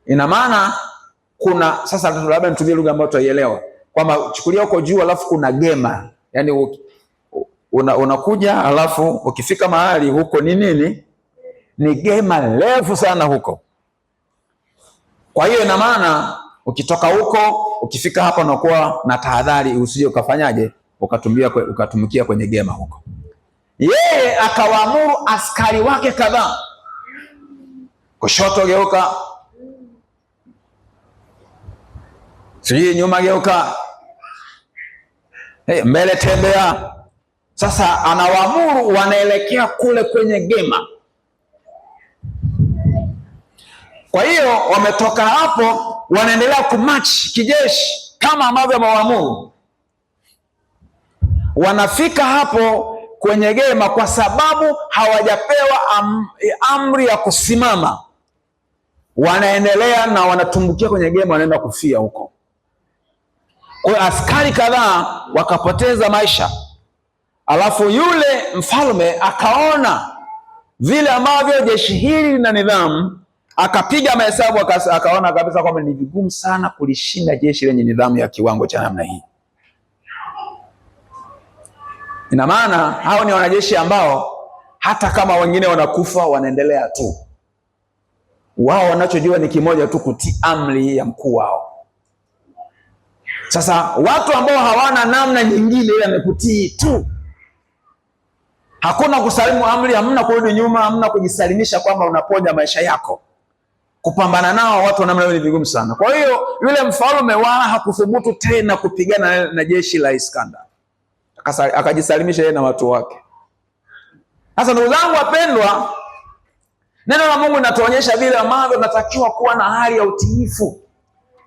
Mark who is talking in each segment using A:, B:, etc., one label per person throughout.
A: Ina maana kuna sasa, labda nitumie lugha ambayo tutaielewa, kwamba chukulia huko juu alafu kuna gema, yani unakuja alafu ukifika mahali huko ni nini? Ni gema refu sana huko. Kwa hiyo ina maana ukitoka huko ukifika hapa unakuwa na tahadhari usije ukafanyaje ukatumikia kwenye gema huko. Yeye akawaamuru askari wake kadhaa, kushoto geuka, sijui nyuma geuka, mbele tembea. Sasa anawaamuru, wanaelekea kule kwenye gema. Kwa hiyo wametoka hapo, wanaendelea kumarch kijeshi kama ambavyo amewaamuru. Wanafika hapo kwenye gema kwa sababu hawajapewa amri ya kusimama. Wanaendelea na wanatumbukia kwenye gema, wanaenda kufia huko. Kwa hiyo askari kadhaa wakapoteza maisha. Alafu yule mfalme akaona vile ambavyo jeshi hili lina nidhamu, akapiga mahesabu, akaona kabisa kwamba ni vigumu sana kulishinda jeshi lenye nidhamu ya kiwango cha namna hii. Ina maana hao ni wanajeshi ambao hata kama wengine wanakufa wanaendelea tu. Wao wanachojua ni kimoja tu, kutii amri ya mkuu wao. Sasa watu ambao hawana namna nyingine ile ni kutii tu. Hakuna kusalimu amri, hamna kurudi nyuma, hamna kujisalimisha kwamba unaponya maisha yako. Kupambana nao watu wa namna hiyo ni vigumu sana. Kwa hiyo yule mfalme wala hakuthubutu tena kupigana na jeshi la Iskandar. Akajisalimisha yeye na watu wake. Sasa ndugu zangu wapendwa, neno la Mungu linatuonyesha vile ambavyo tunatakiwa kuwa na hali ya utiifu.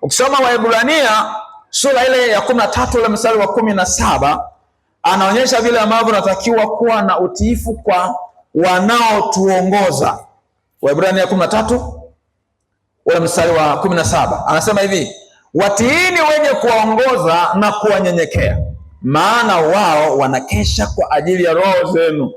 A: Ukisoma Waebrania sura ile ya 13 ile mstari wa 17, anaonyesha vile ambavyo tunatakiwa kuwa na utiifu kwa wanaotuongoza. Waebrania 13 ule mstari wa 17 anasema hivi: watiini wenye kuwaongoza na kuwanyenyekea, maana wao wanakesha kwa ajili ya roho zenu,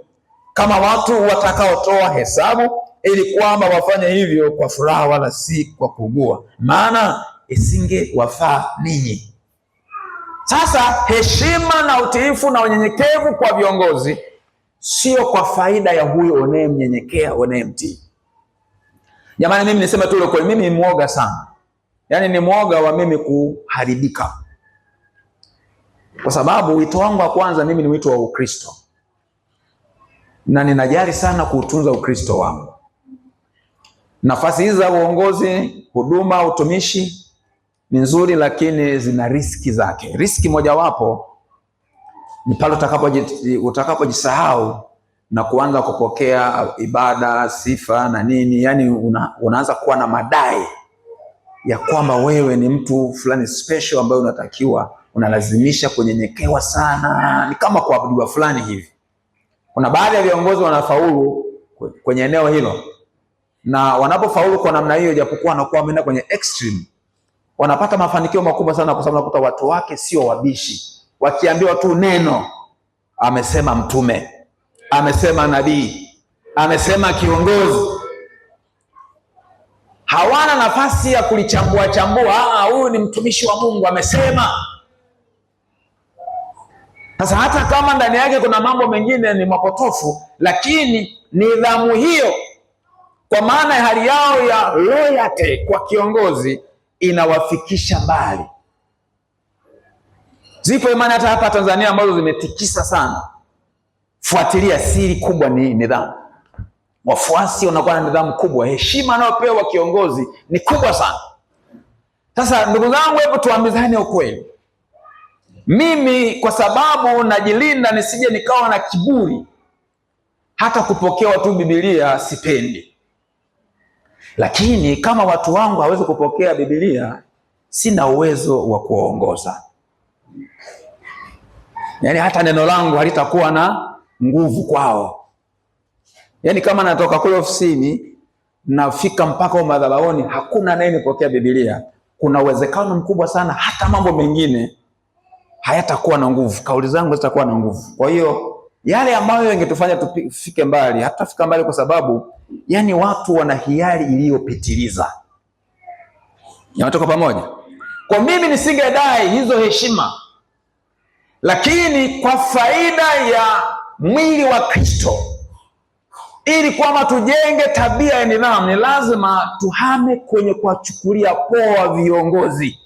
A: kama watu watakaotoa hesabu, ili kwamba wafanye hivyo kwa furaha wala si kwa kuugua, maana isingewafaa ninyi. Sasa heshima na utiifu na unyenyekevu kwa viongozi sio kwa faida ya huyo unayemnyenyekea, unayemtii. Jamani, mimi niseme tu leo, mimi ni mwoga sana. Yaani ni mwoga wa mimi kuharibika. Kwa sababu wito wangu wa kwanza mimi ni wito wa Ukristo. Na ninajali sana kuutunza Ukristo wangu. Nafasi hizi za uongozi, huduma, utumishi ni nzuri, lakini zina riski zake. Riski mojawapo ni pale utakapojisahau na kuanza kupokea ibada, sifa na nini. Yaani unaanza kuwa na madai ya kwamba wewe ni mtu fulani special ambaye unatakiwa, unalazimisha kunyenyekewa sana, ni kama kuabudiwa fulani hivi. Kuna baadhi ya viongozi wanafaulu kwenye eneo hilo, na wanapofaulu kwa namna hiyo, japokuwa wanakuwa wameenda kwenye extreme, wanapata mafanikio makubwa sana, kwa sababu unakuta watu wake sio wabishi. Wakiambiwa tu neno, amesema mtume, amesema nabii, amesema kiongozi, hawana nafasi ya kulichambua chambua. Huyu ni mtumishi wa Mungu, amesema. Sasa hata kama ndani yake kuna mambo mengine ni mapotofu, lakini nidhamu hiyo, kwa maana ya hali yao ya loyalty kwa kiongozi, inawafikisha mbali. Zipo imani hata hapa Tanzania ambazo zimetikisa sana. Fuatilia, siri kubwa ni nidhamu. Wafuasi wanakuwa na nidhamu kubwa, heshima anayopewa kiongozi ni kubwa sana. Sasa ndugu zangu, hebu tuambizane ukweli. Mimi kwa sababu najilinda nisije nikawa na kiburi, hata kupokewa tu Biblia sipendi. Lakini kama watu wangu hawezi kupokea Biblia, sina uwezo wa kuwaongoza. Yaani hata neno langu halitakuwa na nguvu kwao. Yaani kama natoka kule ofisini nafika mpaka madhabahuni, hakuna anayenipokea Biblia, kuna uwezekano mkubwa sana hata mambo mengine hayatakuwa na nguvu, kauli zangu zitakuwa na nguvu. Kwa hiyo yale ambayo yangetufanya tufike mbali, hatutafika mbali, kwa sababu yani watu wana hiari iliyopitiliza. Yanatoka pamoja. Kwa mimi nisingedai hizo heshima, lakini kwa faida ya mwili wa Kristo, ili kwamba tujenge tabia ya nidhamu, ni lazima tuhame kwenye kuwachukulia poa viongozi,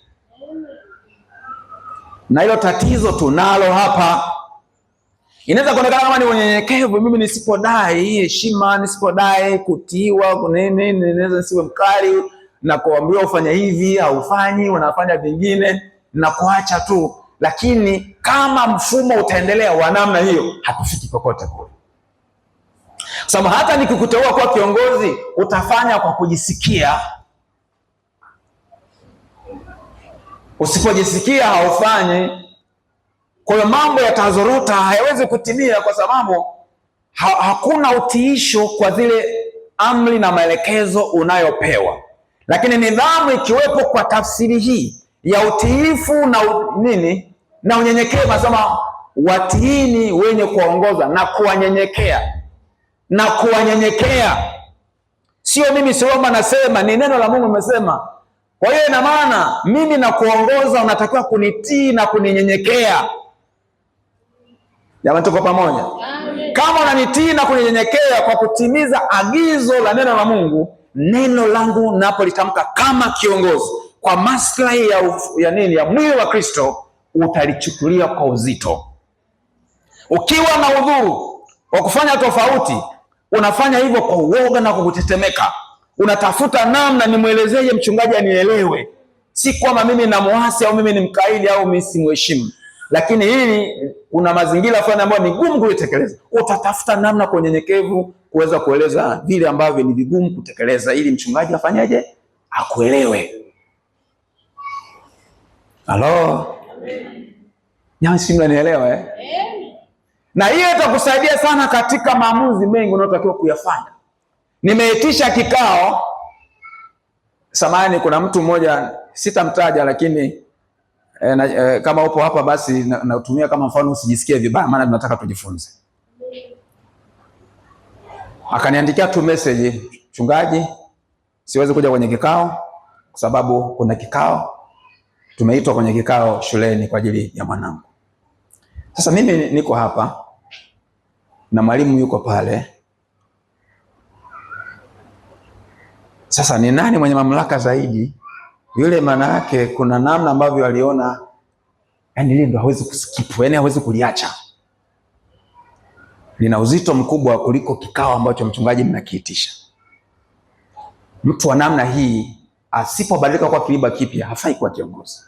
A: na hilo tatizo tunalo hapa. Inaweza kuonekana kama ni unyenyekevu, mimi nisipodai heshima, nisipodai kutiiwa, kunene, ninaweza nisiwe mkali na kuambiwa ufanye hivi au ufanyi, wanafanya vingine na kuacha tu. Lakini kama mfumo utaendelea wa namna hiyo, hatufiki kokote kule. Sababu hata nikikuteua kwa kiongozi, utafanya kwa kujisikia. Usipojisikia haufanyi. Kwa hiyo mambo yatazorota, hayawezi kutimia, kwa sababu hakuna utiisho kwa zile amri na maelekezo unayopewa. Lakini nidhamu ikiwepo kwa tafsiri hii ya utiifu na na unyenyekevu, nasema watiini wenye kuongoza na kuwanyenyekea. Na kuwanyenyekea sio mimi Siomba nasema, ni neno la Mungu limesema. Kwa hiyo ina maana mimi na kuongoza unatakiwa kunitii na kuninyenyekea. Jamani, tuko pamoja? Kama unanitii na kuninyenyekea kwa kutimiza agizo la neno la Mungu, neno langu napolitamka kama kiongozi kwa maslahi ya mwili wa Kristo, utalichukulia kwa uzito. Ukiwa na udhuru wa kufanya tofauti, unafanya hivyo kwa uoga na kutetemeka. Unatafuta namna nimwelezeje mchungaji anielewe, si kwamba mimi na muasi au mimi ni mkaidi au mimi si mheshimu. Lakini hili kuna mazingira fulani ambayo ni gumu kulitekeleza. Utatafuta namna kwa unyenyekevu kuweza kueleza vile ambavyo ni vigumu kutekeleza, ili mchungaji afanyaje? Akuelewe. Halo? Nyama, si mnanielewa eh? Na hiyo itakusaidia sana katika maamuzi mengi unayotakiwa kuyafanya. Nimeitisha kikao, samahani, kuna mtu mmoja sitamtaja, lakini kama upo hapa basi nautumia kama mfano, usijisikie vibaya, maana tunataka tujifunze. Akaniandikia tu message, mchungaji, siwezi kuja kwenye kikao kwa sababu kuna kikao, tumeitwa kwenye kikao shuleni kwa ajili ya mwanangu. Sasa mimi niko hapa na mwalimu yuko pale. Sasa ni nani mwenye mamlaka zaidi? Yule maana yake kuna namna ambavyo aliona, yani ile ndo hawezi kuskip, yani hawezi kuliacha. Lina uzito mkubwa kuliko kikao ambacho mchungaji mnakiitisha. Mtu wa namna hii asipobadilika kwa kiliba kipya, hafai kuwa kiongozi.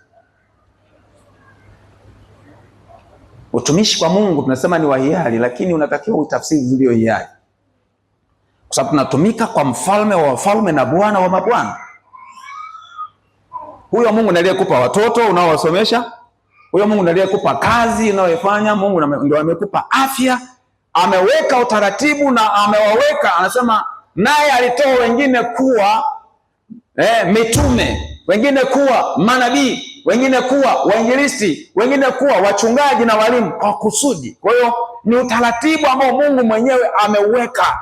A: Utumishi kwa Mungu tunasema ni wa hiari, lakini unatakiwa utafsiri vizuri hiari, kwa sababu tunatumika kwa mfalme wa wafalme na Bwana wa mabwana. Huyo Mungu ndiye aliyekupa watoto unaowasomesha, huyo Mungu ndiye aliyekupa kazi unayoifanya, Mungu ndiye amekupa afya, ameweka utaratibu na amewaweka. Anasema naye alitoa wengine kuwa mitume, wengine kuwa manabii, wengine kuwa wainjilisti, wengine kuwa wachungaji na walimu kwa kusudi. Kwa hiyo ni utaratibu ambao Mungu mwenyewe ameuweka,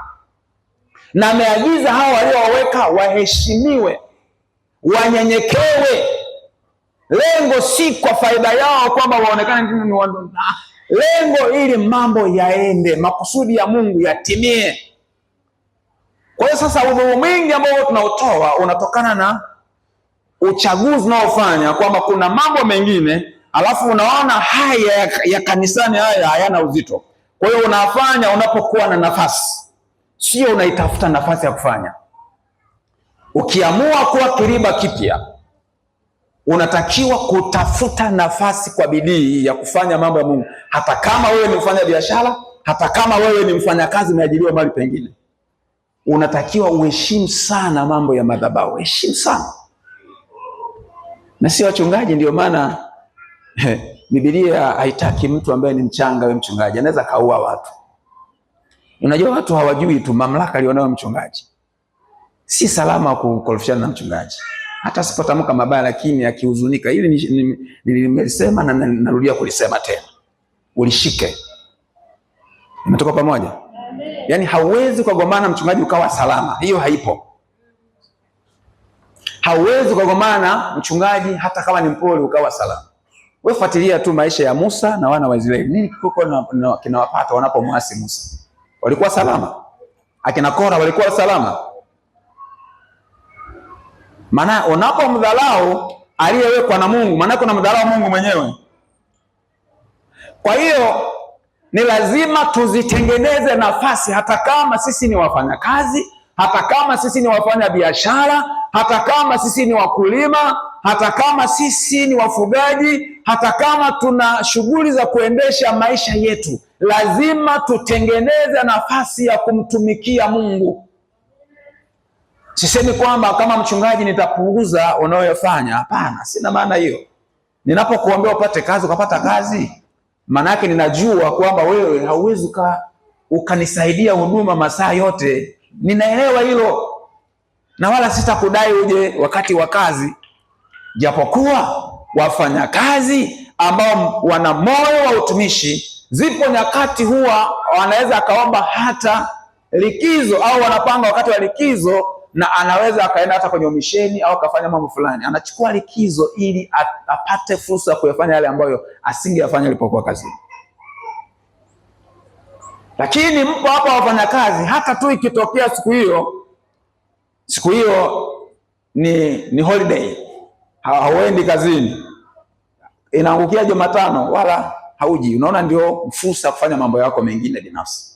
A: na ameagiza hao waliowaweka waheshimiwe, wanyenyekewe. Lengo si kwa faida yao kwamba waonekane ni watu, lengo ili mambo yaende, makusudi ya Mungu yatimie. Kwa hiyo sasa udhuru mwingi ambao tunautoa unatokana na uchaguzi unaofanya, kwamba kuna mambo mengine alafu unaona haya ya kanisani haya hayana uzito. Kwa hiyo unafanya unapokuwa na nafasi, sio unaitafuta nafasi ya kufanya. Ukiamua kuwa kiriba kipya, unatakiwa kutafuta nafasi kwa bidii ya kufanya mambo ya Mungu, hata kama wewe ni mfanya biashara, hata kama wewe ni mfanyakazi umeajiriwa mahali pengine. Unatakiwa uheshimu sana mambo ya madhabahu, heshimu sana. Na si wachungaji, ndio maana Biblia haitaki mtu ambaye ni mchanga. Wewe mchungaji anaweza kaua watu. Unajua watu hawajui tu mamlaka alionayo mchungaji. Si salama kukorofishana na mchungaji, hata sipotamka mabaya, lakini akihuzunika. Hili nilisema na narudia kulisema tena, ulishike. Imetoka pamoja? Yaani hauwezi kugombana mchungaji ukawa salama, hiyo haipo. Hauwezi kugombana na mchungaji hata kama ni mpole ukawa salama. Wewe fuatilia tu maisha ya Musa na wana wa Israeli. Nini kilikuwa kinawapata wanapomwasi Musa? Walikuwa salama? Akina Kora walikuwa salama? Maana unapomdharau aliyewekwa na Mungu, maana kuna mdharau Mungu mwenyewe. Kwa hiyo ni lazima tuzitengeneze nafasi, hata kama sisi ni wafanyakazi, hata kama sisi ni wafanya biashara, hata kama sisi ni wakulima, hata kama sisi ni wafugaji, hata kama tuna shughuli za kuendesha maisha yetu, lazima tutengeneze nafasi ya kumtumikia Mungu. Sisemi kwamba kama mchungaji nitapunguza unayofanya. Hapana, sina maana hiyo. Ninapokuombea upate kazi ukapata kazi, maana yake ninajua kwamba wewe hauwezi ukanisaidia huduma masaa yote. Ninaelewa hilo, na wala sitakudai uje wakati wa kazi, japokuwa wafanyakazi ambao wana moyo wa utumishi, zipo nyakati huwa wanaweza akaomba hata likizo, au wanapanga wakati wa likizo, na anaweza akaenda hata kwenye misheni au akafanya mambo fulani. Anachukua likizo ili apate fursa ya kuyafanya yale ambayo asingeyafanya alipokuwa kazini. Lakini mpo hapa wafanyakazi, hata tu ikitokea siku hiyo ni holiday, hauendi kazini, inaangukia Jumatano, wala hauji. Unaona, ndio fursa kufanya mambo yako mengine binafsi.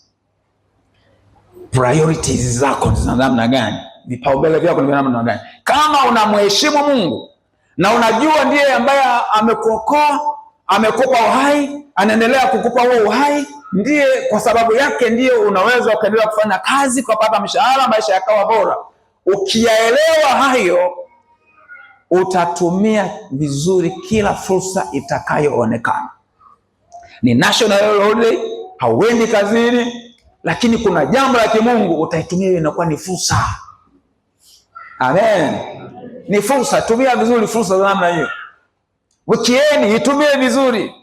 A: Priorities zako ni namna gani? Vipaumbele vyako ni namna gani? Kama unamheshimu Mungu na unajua ndiye ambaye amekuokoa, amekupa uhai, anaendelea kukupa huo uhai, ndiye kwa sababu yake ndiye unaweza ukaendelea kufanya kazi, kupata mshahara, maisha yakawa bora. Ukiyaelewa hayo, utatumia vizuri kila fursa itakayoonekana. Ni national holiday, hauendi kazini, lakini kuna jambo la kimungu, utaitumia hiyo inakuwa ni fursa. Amen. Ni fursa, tumia vizuri fursa za namna hiyo. Weekend itumie vizuri.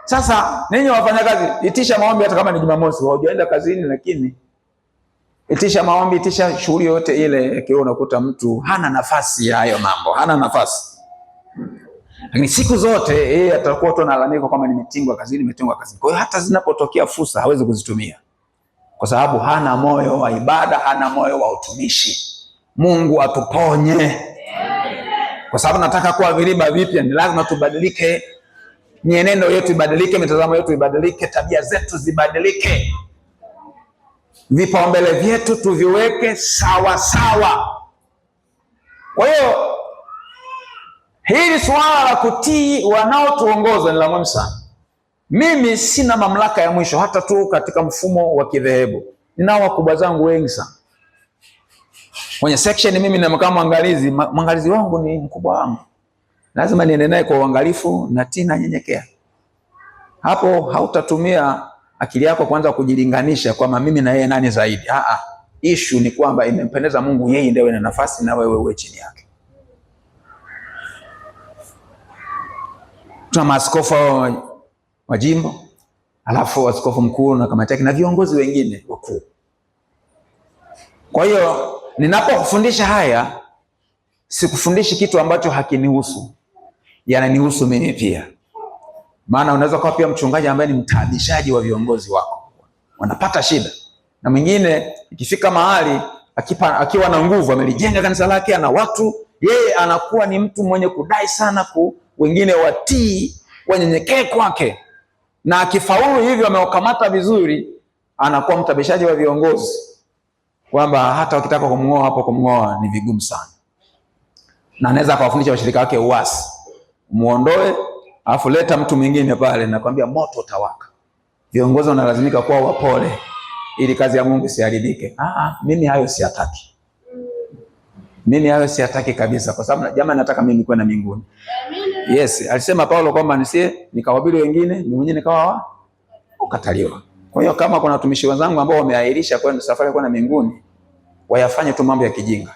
A: Sasa ninyi wafanyakazi, itisha maombi hata kama ni Jumamosi, hujaenda kazini, lakini itisha maombi, itisha shughuli yote ile. Ikiwa unakuta mtu hana nafasi ya hayo mambo, hana nafasi, lakini siku zote yeye atakuwa tu analalamika kama nimetingwa kazini. Kwa hiyo hata zinapotokea fursa hawezi kuzitumia, kwa sababu hana moyo wa ibada, hana moyo wa utumishi. Mungu atuponye, kwa sababu nataka kuwa viriba vipya. Ni lazima tubadilike, mienendo yetu ibadilike, mitazamo yetu ibadilike, tabia zetu zibadilike, vipaumbele vyetu tuviweke sawa sawa. Kwa hiyo hili swala la kutii wanaotuongoza ni la muhimu sana. Mimi sina mamlaka ya mwisho, hata tu katika mfumo wa kidhehebu. Ninao wakubwa zangu wengi sana kwenye section. Mimi na kama mwangalizi wangu ni mkubwa wangu, lazima niende naye kwa uangalifu na tina nyenyekea. Hapo hautatumia akili yako kwanza kujilinganisha kwamba mimi na yeye nani zaidi. Issue ni kwamba imempendeza Mungu yeye ndiye ana nafasi na wewe uwe chini yake. Tuna maaskofu wa jimbo, alafu askofu mkuu na kamati yake na viongozi wengine wakuu. Kwa hiyo ninapokufundisha haya, sikufundishi kitu ambacho hakinihusu, yananihusu mimi pia. Maana unaweza kuwa pia mchungaji ambaye ni mtaabishaji wa viongozi wako, wanapata shida. Na mwingine ikifika mahali akiwa na nguvu, amelijenga kanisa lake, ana watu, yeye anakuwa ni mtu mwenye kudai sana wengine watii, wanyenyekee kwake. Na akifaulu hivyo, amewakamata vizuri, anakuwa mtabishaji wa viongozi, kwamba hata wakitaka kumngoa hapo, kumngoa ni vigumu sana. Na anaweza akawafundisha washirika wake uasi, muondoe alafu leta mtu mwingine pale, na kwambia moto utawaka. Viongozi wanalazimika kuwa wapole ili kazi ya Mungu isiharibike. Mimi hayo siyataki. Mimi hayo siyataki kabisa, kwa sababu jamani, nataka mimi kwenda mbinguni. Yes, alisema Paulo kwamba nikawahubiri wengine, ni mwenyewe nikawa ukataliwa. Kwa hiyo kama kuna watumishi wenzangu ambao wameahirisha kwenda safari kwenda mbinguni, wayafanye tu mambo ya kijinga.